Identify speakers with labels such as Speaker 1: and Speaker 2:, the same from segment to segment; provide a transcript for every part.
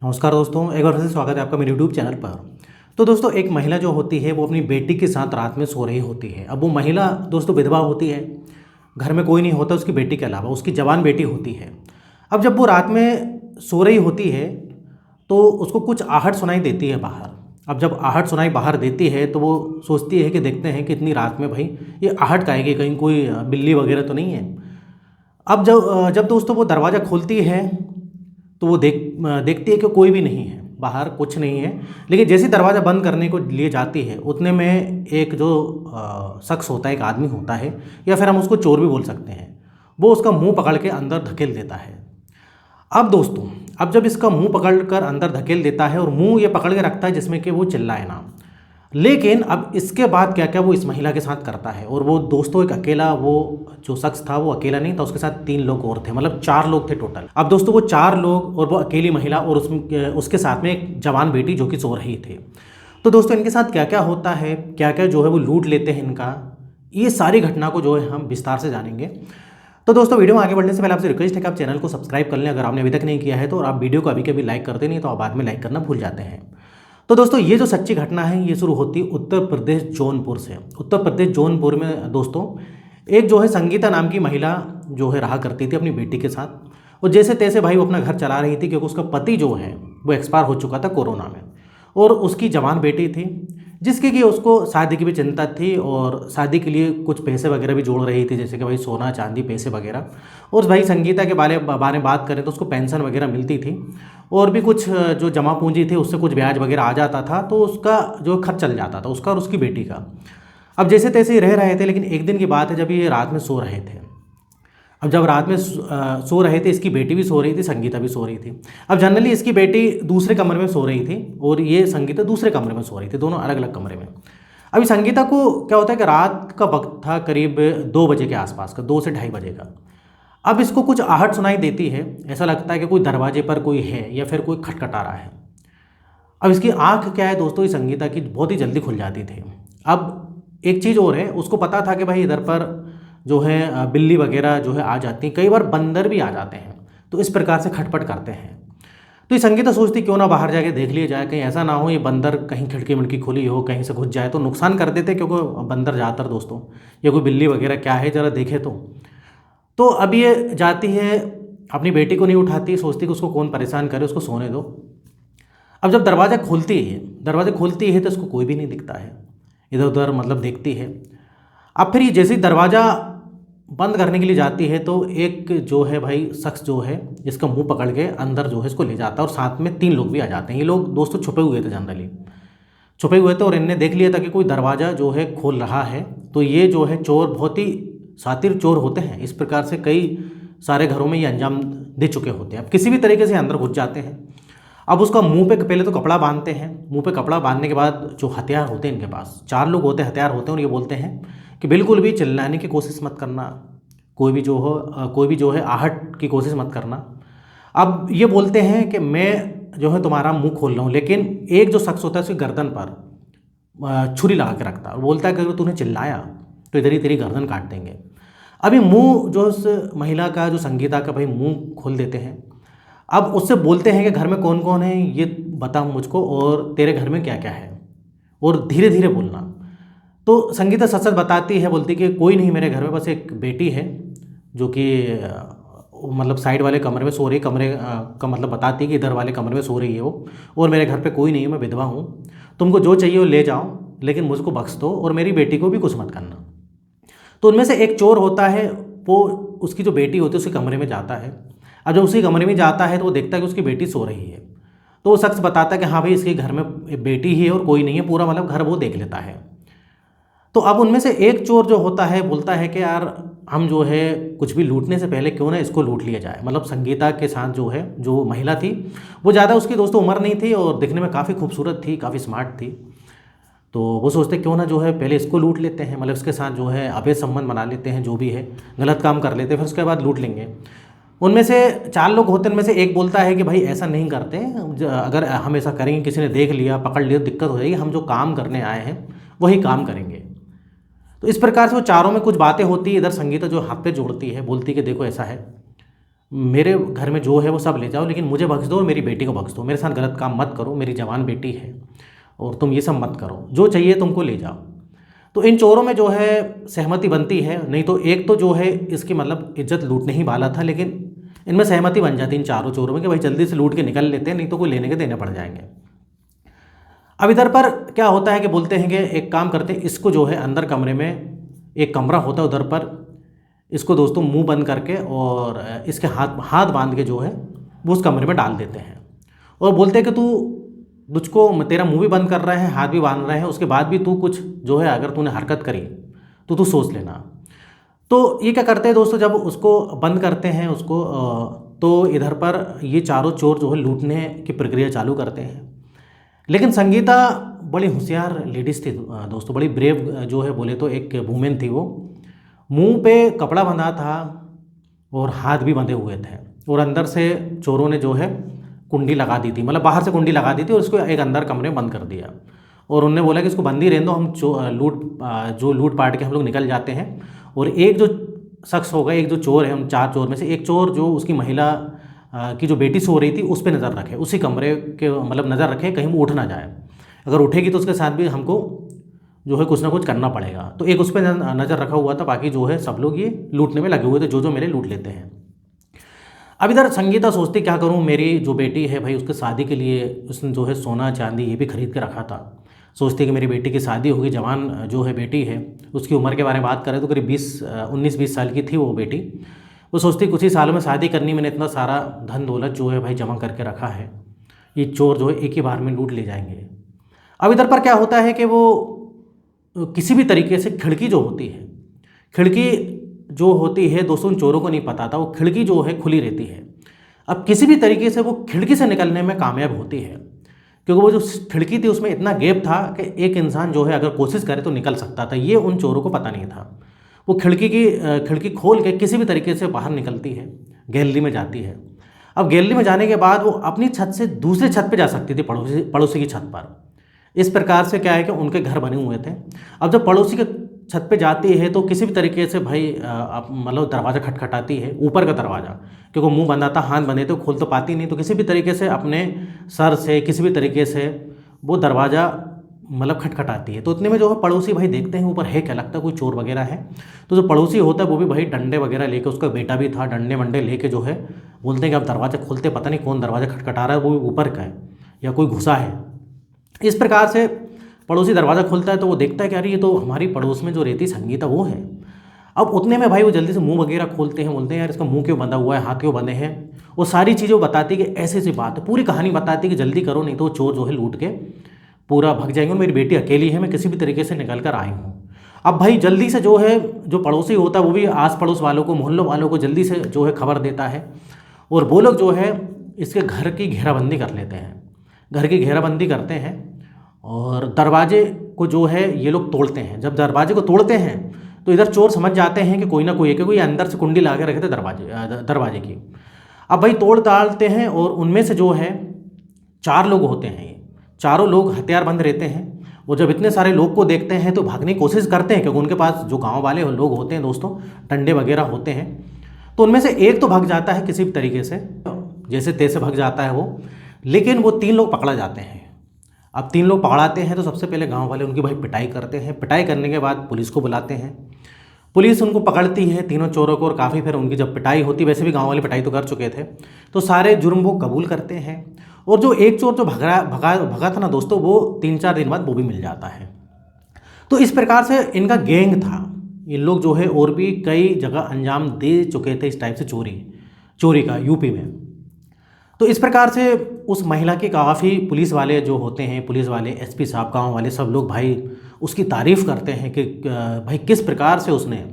Speaker 1: नमस्कार दोस्तों, एक बार फिर से स्वागत है आपका मेरे यूट्यूब चैनल पर। तो दोस्तों, एक महिला जो होती है वो अपनी बेटी के साथ रात में सो रही होती है। अब वो महिला दोस्तों विधवा होती है, घर में कोई नहीं होता उसकी बेटी के अलावा, उसकी जवान बेटी होती है। अब जब वो रात में सो रही होती है तो उसको कुछ आहट सुनाई देती है बाहर। अब जब आहट सुनाई बाहर देती है तो वो सोचती है कि देखते हैं कि इतनी रात में भाई ये आहट का है कि कहीं कोई बिल्ली वगैरह तो नहीं है। अब जब जब दोस्तों वो दरवाज़ा खोलती है तो वो देखती है कि कोई भी नहीं है, बाहर कुछ नहीं है। लेकिन जैसे ही दरवाज़ा बंद करने को लिए जाती है उतने में एक जो शख्स होता है, एक आदमी होता है, या फिर हम उसको चोर भी बोल सकते हैं, वो उसका मुंह पकड़ के अंदर धकेल देता है। अब दोस्तों, अब जब इसका मुंह पकड़ कर अंदर धकेल देता है और मुंह ये पकड़ के रखता है जिसमें कि वो चिल्लाए ना। लेकिन अब इसके बाद क्या क्या वो इस महिला के साथ करता है। और वो दोस्तों एक अकेला, वो जो शख्स था वो अकेला नहीं था, उसके साथ 3 लोग और थे, मतलब 4 लोग थे टोटल। अब दोस्तों वो 4 लोग और वो अकेली महिला और उसके साथ में एक जवान बेटी जो कि सो रही थी। तो दोस्तों इनके साथ क्या क्या होता है, क्या क्या जो है वो लूट लेते हैं इनका, ये सारी घटना को जो है हम विस्तार से जानेंगे। तो दोस्तों वीडियो में आगे बढ़ने से पहले आपसे रिक्वेस्ट है कि आप चैनल को सब्सक्राइब कर लें अगर आपने अभी तक नहीं किया है तो। और आप वीडियो को अभी कभी लाइक करते नहीं तो आप बाद में लाइक करना भूल जाते हैं। तो दोस्तों ये जो सच्ची घटना है ये शुरू होती है उत्तर प्रदेश जौनपुर से। उत्तर प्रदेश जौनपुर में दोस्तों एक जो है संगीता नाम की महिला जो है रहा करती थी अपनी बेटी के साथ। और जैसे तैसे भाई वो अपना घर चला रही थी क्योंकि उसका पति जो है वो एक्सपायर हो चुका था कोरोना में। और उसकी जवान बेटी थी जिसकी कि उसको शादी की भी चिंता थी और शादी के लिए कुछ पैसे वगैरह भी जोड़ रही थी, जैसे कि भाई सोना चांदी पैसे वगैरह। और भाई संगीता के बारे में बात करें तो उसको पेंशन वगैरह मिलती थी और भी कुछ जो जमा पूंजी थी उससे कुछ ब्याज वगैरह आ जाता था, तो उसका जो खर्च चल जाता था उसका और उसकी बेटी का। अब जैसे तैसे ही रह रहे थे, लेकिन एक दिन की बात है जब ये रात में सो रहे थे। अब जब रात में सो रहे थे, इसकी बेटी भी सो रही थी, संगीता भी सो रही थी। अब जनरली इसकी बेटी दूसरे कमरे में सो रही थी और ये संगीता दूसरे कमरे में सो रही थी, दोनों अलग अलग कमरे में। अभी संगीता को क्या होता है कि रात का वक्त था करीब 2 बजे के आसपास का, 2 से ढाई बजे का। अब इसको कुछ आहट सुनाई देती है, ऐसा लगता है कि कोई दरवाजे पर कोई है या फिर कोई खटखटा रहा है। अब इसकी आंख क्या है दोस्तों, इस संगीता की बहुत ही जल्दी खुल जाती थी। अब एक चीज़ और है, उसको पता था कि भाई इधर पर जो है बिल्ली वगैरह जो है आ जाती हैं, कई बार बंदर भी आ जाते हैं, तो इस प्रकार से खटपट करते हैं। तो ये संगीता सोचती क्यों ना बाहर जाके देख लिया जाए, कहीं ऐसा ना हो ये बंदर कहीं खिड़की मिड़की खुली हो कहीं से घुस जाए तो नुकसान कर देते, क्योंकि बंदर ज़्यादातर दोस्तों या कोई बिल्ली वगैरह क्या है ज़रा देखे तो अब ये जाती है, अपनी बेटी को नहीं उठाती, सोचती कि उसको कौन परेशान करे, उसको सोने दो। अब जब दरवाज़ा खोलती है तो इसको कोई भी नहीं दिखता है, इधर उधर मतलब देखती है। अब फिर ये जैसे ही दरवाज़ा बंद करने के लिए जाती है तो एक जो है भाई शख्स जो है इसका मुंह पकड़ के अंदर जो है इसको ले जाता है और साथ में 3 लोग भी आ जाते हैं। ये लोग दोस्तों छुपे हुए थे, जनरली छुपे हुए थे और इनने देख लिया था कि कोई दरवाज़ा जो है खोल रहा है। तो ये जो है चोर बहुत ही शातिर चोर होते हैं, इस प्रकार से कई सारे घरों में ये अंजाम दे चुके होते हैं। अब किसी भी तरीके से अंदर घुस जाते हैं। अब उसका मुंह पे पहले तो कपड़ा बांधते हैं, मुंह पे कपड़ा बांधने के बाद जो हथियार होते हैं इनके पास 4 लोग होते हैं, हथियार होते हैं, और ये बोलते हैं कि बिल्कुल भी चिल्लाने की कोशिश मत करना, कोई भी जो है आहट की कोशिश मत करना। अब ये बोलते हैं कि मैं जो है तुम्हारा मुंह खोल रहा हूँ, लेकिन एक जो शख्स होता है उसकी गर्दन पर छुरी लगा के रखता है और बोलता है कि अगर तूने चिल्लाया तो इधर ही तेरी गर्दन काट देंगे। अभी मुंह जो उस महिला का, जो संगीता का भाई मुंह खोल देते हैं। अब उससे बोलते हैं कि घर में कौन कौन है ये बता मुझको, और तेरे घर में क्या क्या है, और धीरे धीरे बोलना। तो संगीता सच सच बताती है, बोलती कि कोई नहीं मेरे घर में, बस एक बेटी है जो कि मतलब साइड वाले कमरे में सो रही, कमरे का मतलब बताती है कि इधर वाले कमरे में सो रही है वो, और मेरे घर पे कोई नहीं है, मैं विधवा हूँ, तुमको जो चाहिए वो ले जाओ लेकिन मुझको बख्श दो और मेरी बेटी को भी कुछ मत करना। तो उनमें से एक चोर होता है, वो उसकी जो बेटी होती है उसी कमरे में जाता है। अब जब उसी कमरे में जाता है तो वो देखता है कि उसकी बेटी सो रही है। तो वो शख्स बताता है कि हाँ भाई इसके घर में एक बेटी ही है और कोई नहीं है, पूरा मतलब घर वो देख लेता है। तो अब उनमें से एक चोर जो होता है बोलता है कि यार हम जो है कुछ भी लूटने से पहले क्यों ना इसको लूट लिया जाए। मतलब संगीता के साथ जो है जो महिला थी वो ज़्यादा उसकी दोस्तों उम्र नहीं थी और दिखने में काफ़ी खूबसूरत थी, काफ़ी स्मार्ट थी। तो वो सोचते क्यों ना जो है पहले इसको लूट लेते हैं, मतलब इसके साथ जो है अवैध संबंध बना लेते हैं, जो भी है गलत काम कर लेते हैं, फिर उसके बाद लूट लेंगे। उनमें से 4 लोग होते हैं, उनमें से एक बोलता है कि भाई ऐसा नहीं करते, अगर हम ऐसा करेंगे किसी ने देख लिया पकड़ लिया दिक्कत हो जाएगी, हम जो काम करने आए हैं वही काम करेंगे। तो इस प्रकार से वो चारों में कुछ बातें होती है। इधर संगीता जो हाथ पे जोड़ती है, बोलती कि देखो ऐसा है, मेरे घर में जो है वो सब ले जाओ, लेकिन मुझे बख्श दो और मेरी बेटी को बख्श दो, मेरे साथ गलत काम मत करो, मेरी जवान बेटी है और तुम ये सब मत करो, जो चाहिए तुमको ले जाओ। तो इन चोरों में जो है सहमति बनती है, नहीं तो एक तो जो है इसकी मतलब इज्जत लूटने ही वाला था, लेकिन इनमें सहमति बन जाती इन चारों चोरों में कि भाई जल्दी से लूट के निकल लेते हैं, नहीं तो कोई लेने के देने पड़ जाएंगे। अब इधर पर क्या होता है कि बोलते हैं कि एक काम करते हैं, इसको जो है अंदर कमरे में एक कमरा होता है उधर पर, इसको दोस्तों मुंह बंद करके और इसके हाथ हाथ बांध के जो है वो उस कमरे में डाल देते हैं और बोलते हैं कि तू तुझको तेरा मुंह भी बंद कर रहा है, हाथ भी बांध रहे हैं, उसके बाद भी तू कुछ जो है अगर तूने हरकत करी तो तू सोच लेना। तो ये क्या करते हैं दोस्तों, जब उसको बंद करते हैं उसको तो इधर पर ये चारों चोर जो है लूटने की प्रक्रिया चालू करते हैं। लेकिन संगीता बड़ी होशियार लेडीज़ थी दोस्तों, बड़ी ब्रेव जो है बोले तो एक वूमेन थी। वो मुंह पे कपड़ा बंधा था और हाथ भी बंधे हुए थे और अंदर से चोरों ने जो है कुंडी लगा दी थी, मतलब बाहर से कुंडी लगा दी थी और उसको एक अंदर कमरे में बंद कर दिया और उन्होंने बोला कि इसको बंद ही रहने दो, हम जो लूट पाट के हम लोग निकल जाते हैं। और एक जो शख्स होगा, एक जो चोर है, उन चार चोर में से एक चोर जो उसकी महिला की जो बेटी सो रही थी उस पर नज़र रखे, उसी कमरे के मतलब नज़र रखे कहीं वो उठ ना जाए, अगर उठेगी तो उसके साथ भी हमको जो है कुछ ना कुछ करना पड़ेगा। तो एक उस पर नज़र रखा हुआ था, बाकी जो है सब लोग ये लूटने में लगे हुए थे, जो जो मेरे लूट लेते हैं। अब इधर संगीता सोचती क्या करूं, मेरी जो बेटी है भाई उसके शादी के लिए उसने जो है सोना चांदी ये भी खरीद के रखा था। सोचती कि मेरी बेटी की शादी होगी, जवान जो है बेटी है, उसकी उम्र के बारे में बात करें तो करीब 19-20 साल की थी वो बेटी। वो सोचती कुछ ही सालों में शादी करनी, मैंने इतना सारा धन दौलत जो है भाई जमा करके रखा है, ये चोर जो है एक ही बार में लूट ले जाएंगे। अब इधर पर क्या होता है कि वो किसी भी तरीके से खिड़की जो होती है, खिड़की जो होती है दोस्तों चोरों को नहीं पता था, वो खिड़की जो है खुली रहती है। अब किसी भी तरीके से वो खिड़की से निकलने में कामयाब होती है, क्योंकि वो जो खिड़की थी उसमें इतना गैप था कि एक इंसान जो है अगर कोशिश करे तो निकल सकता था, ये उन चोरों को पता नहीं था। वो खिड़की खोल के किसी भी तरीके से बाहर निकलती है, गैलरी में जाती है। अब गैलरी में जाने के बाद वो अपनी छत से दूसरी छत पर जा सकती थी, पड़ोसी की छत पर। इस प्रकार से क्या है कि उनके घर बने हुए थे। अब जब पड़ोसी के छत पे जाती है तो किसी भी तरीके से भाई मतलब दरवाज़ा खटखटाती है, ऊपर का दरवाज़ा, क्योंकि मुंह बंधा था, हाथ बंधे तो खोल तो पाती नहीं, तो किसी भी तरीके से अपने सर से किसी भी तरीके से वो दरवाज़ा मतलब खटखटाती है। तो इतने में जो है पड़ोसी भाई देखते हैं ऊपर है क्या, लगता है कोई चोर वगैरह है। तो जो पड़ोसी होता है वो भी भाई डंडे वगैरह लेके, उसका बेटा भी था, डंडे वंडे लेके जो है बोलते हैं कि अब दरवाज़ा खोलते, पता नहीं कौन दरवाज़ा खटखटा रहा है, वो ऊपर का है या कोई घुसा है। इस प्रकार से पड़ोसी दरवाज़ा खोलता है तो वो देखता है कि अरे ये तो हमारी पड़ोस में जो रहती संगीता वो है। अब उतने में भाई वो जल्दी से मुंह वगैरह खोलते हैं, बोलते हैं यार इसका मुंह क्यों बंधा हुआ है, हाथ क्यों बंधे हैं। वो सारी चीज़ें वो बताती कि ऐसी ऐसी बात है, पूरी कहानी बताती कि जल्दी करो नहीं तो वो चोर जो है लूट के पूरा भाग जाएंगे और मेरी बेटी अकेली है, मैं किसी भी तरीके से निकल कर आई हूँ। अब भाई जल्दी से जो है जो पड़ोसी होता है वो भी आस पड़ोस वालों को, मोहल्लों वालों को जल्दी से जो है खबर देता है और वो लोग जो है इसके घर की घेराबंदी कर लेते हैं, घर की घेराबंदी करते हैं और दरवाजे को जो है ये लोग तोड़ते हैं। जब दरवाजे को तोड़ते हैं तो इधर चोर समझ जाते हैं कि कोई ना कोई है, क्योंकि अंदर से कुंडी लगा के रखे थे दरवाजे की। अब भाई तोड़ डालते हैं और उनमें से जो है 4 लोग होते हैं, ये चारों लोग हथियारबंद रहते हैं। वो जब इतने सारे लोग को देखते हैं तो भागने की कोशिश करते हैं, क्योंकि उनके पास जो गाँव वाले लोग होते हैं दोस्तों डंडे वगैरह होते हैं। तो उनमें से एक तो भाग जाता है किसी भी तरीके से, जैसे तैसे भाग जाता है वो, लेकिन वो 3 लोग पकड़ा जाते हैं। अब 3 लोग पकड़ाते हैं तो सबसे पहले गांव वाले उनकी भाई पिटाई करते हैं, पिटाई करने के बाद पुलिस को बुलाते हैं, पुलिस उनको पकड़ती है तीनों चोरों को और काफ़ी फिर उनकी जब पिटाई होती, वैसे भी गांव वाले पिटाई तो कर चुके थे, तो सारे जुर्म वो कबूल करते हैं। और जो एक चोर जो भगा था ना दोस्तों, वो 3-4 दिन बाद वो भी मिल जाता है। तो इस प्रकार से इनका गैंग था, ये लोग जो है और भी कई जगह अंजाम दे चुके थे इस टाइप से चोरी का यूपी में। तो इस प्रकार से उस महिला की काफ़ी पुलिस वाले जो होते हैं, पुलिस वाले, एसपी साहब, गाँव वाले सब लोग भाई उसकी तारीफ़ करते हैं कि भाई किस प्रकार से उसने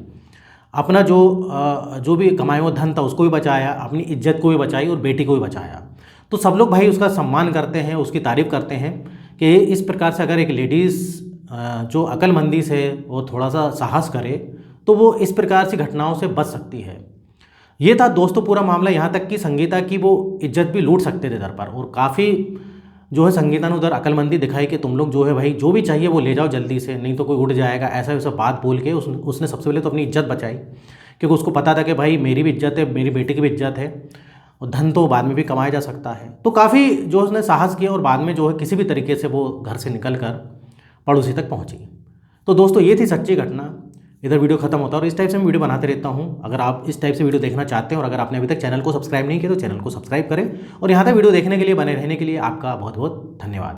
Speaker 1: अपना जो भी कमाया हुआ धन था उसको भी बचाया, अपनी इज्जत को भी बचाई और बेटी को भी बचाया। तो सब लोग भाई उसका सम्मान करते हैं, उसकी तारीफ़ करते हैं कि इस प्रकार से अगर एक लेडीज़ जो अक्लमंदी से और थोड़ा सा साहस करे तो वो इस प्रकार से घटनाओं से बच सकती है। ये था दोस्तों पूरा मामला, यहाँ तक कि संगीता की वो इज्जत भी लूट सकते थे इधर पर, और काफ़ी जो है संगीता ने उधर अक्लमंदी दिखाई कि तुम लोग जो है भाई जो भी चाहिए वो ले जाओ जल्दी से, नहीं तो कोई उड़ जाएगा, ऐसा वैसा बात बोल के उसने सबसे पहले तो अपनी इज्जत बचाई क्योंकि उसको पता था कि भाई मेरी भी इज्जत है, मेरी बेटी की भी इज्जत है, और धन तो बाद में भी कमाया जा सकता है। तो काफ़ी जो उसने साहस किया और बाद में जो है किसी भी तरीके से वो घर से निकल कर पड़ोसी तक पहुंची। तो दोस्तों ये थी सच्ची घटना। इधर वीडियो खत्म होता है, और इस टाइप से मैं वीडियो बनाते रहता हूँ। अगर आप इस टाइप से वीडियो देखना चाहते हैं और अगर आपने अभी तक चैनल को सब्सक्राइब नहीं किया तो चैनल को सब्सक्राइब करें, और यहाँ तक वीडियो देखने के लिए, बने रहने के लिए आपका बहुत बहुत धन्यवाद।